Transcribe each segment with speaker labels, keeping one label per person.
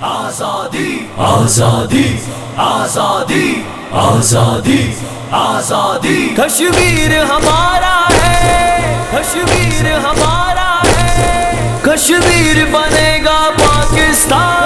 Speaker 1: آزادی آزادی آزادی آزادی آزادی کشمیر ہمارا ہے، کشمیر ہمارا ہے، کشمیر بنے گا پاکستان،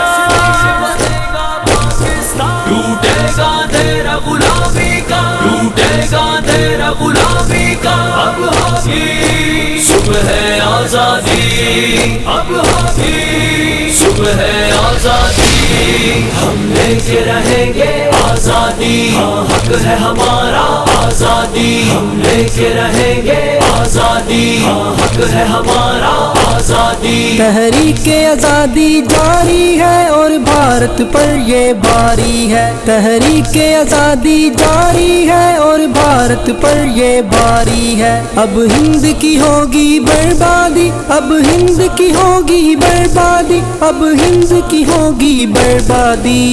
Speaker 1: ٹوٹے گا تیرا غلامی کا، ٹوٹے گا تیرا غلامی کا، اب ہوگی صبح ہے آزادی، اب ہوگی صبح ہے آزادی، ہم لے کے رہیں گے آزادی، ہاں حق ہے ہمارا آزادی، ہم لے کے رہیں گے آزادی، ہاں حق ہے ہمارا آزادی۔
Speaker 2: تحریک آزادی جاری ہے اور بھارت پر یہ باری ہے، تحریک آزادی جاری ہے اور بھارت پر یہ باری ہے، اب ہند کی ہوگی بربادی، اب ہند کی ہوگی بربادی، اب ہند کی ہوگی بربادی،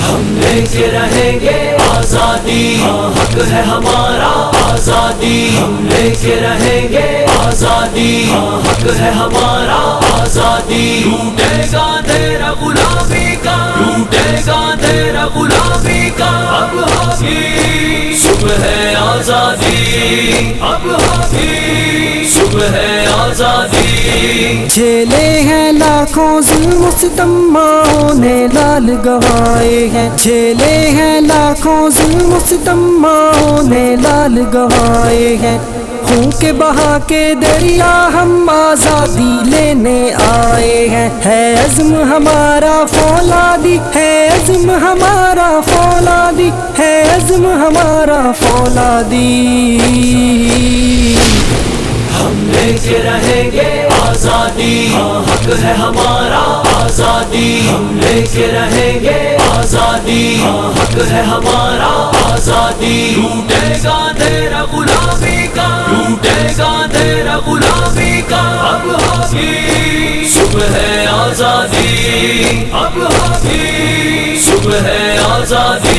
Speaker 1: ہم لے کے رہیں گے آزادی، ہاں حق ہے ہمارا آزادی، ہم لے کے رہیں گے آزادی، ہاں حق ہے ہمارا آزادی، ٹوٹے گا تیرا غلامی کا، ٹوٹے گا تیرا غلامی کا، اب ہوگی صبح ہے آزادی، اب ہوگی صبح ہے آزادی۔
Speaker 2: جھیلے ہیں لاکھوں ظلم و ستم، ماؤں نے لال گوائے ہیں، جھیلے ہیں لاکھوں ظلم و ستم، ماؤں نے لال گوائے ہیں، خون کے بہا کے دریا ہم آزادی لینے آئے ہیں، ہے عزم ہمارا فولادی، ہے عزم ہمارا فولادی، ہے عزم ہمارا فولادی،
Speaker 1: ہم لے کے رہیں گے آزادی، ہاں حق ہے ہمارا آزادی، ہم لے کے رہیں گے آزادی، ہاں حق ہے ہمارا آزادی، ٹوٹے گا تیرا غلامی کا، ٹوٹے گا تیرا غلامی کا، اب ہوگی صبح ہے آزادی، اب ہوگی صبح ہے آزادی۔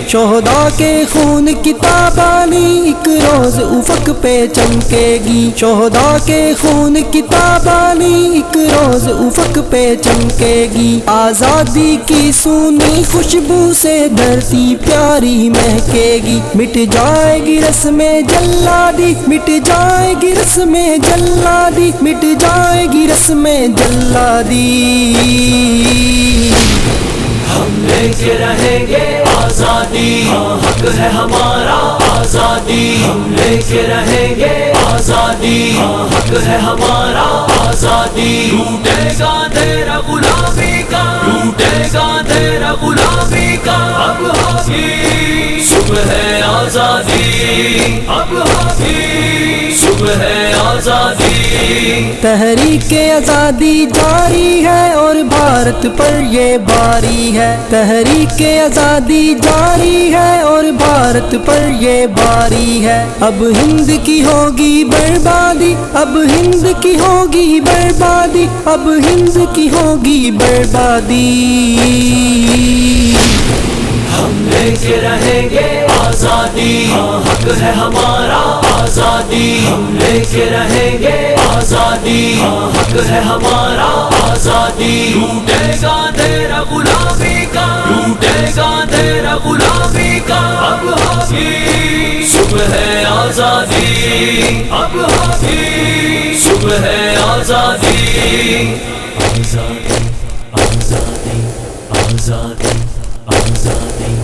Speaker 2: شہداء کے خون کی تابانی ایک روز افق پہ چمکے گی، شہداء کے خون کی تابانی ایک روز افق پہ چمکے گی، آزادی کی سونی خوشبو سے دھرتی پیاری مہکے گی، مٹ جائے گی رسم جلادی، مٹ جائے گی رسم جلادی، مٹ جائے گی رسم جلادی،
Speaker 1: ہم لے کے رہیں گے آزادی، ہاں حق ہے ہمارا آزادی، ہم لے کے رہیں گے آزادی، ہاں حق ہے ہمارا آزادی، ٹوٹے گا تیرا غلامی کا، ٹوٹے گا تیرا غلامی کا، اب ہوگی صبح ہے آزادی، اب ہوگی صبح ہے آزادی۔
Speaker 2: تحریک آزادی جاری ہے اور بھارت پر یہ باری ہے، تحریک آزادی جاری ہے اور بھارت پر یہ باری ہے، اب ہند کی ہوگی بربادی، اب ہند کی ہوگی بربادی، اب ہند کی ہوگی بربادی،
Speaker 1: ہم لے کے رہیں گے آزادی، ہاں حق ہے ہمارا آزادی، ہم لے کے رہیں گے آزادی، ہاں حق ہے ہمارا آزادی، ٹوٹے گا تیرا غلامی کا، ٹوٹے گا تیرا غلامی کا، اب ہوگی صبح ہے آزادی، اب ہوگی صبح ہے آزادی۔ آزادی آزادی آزادی آزادی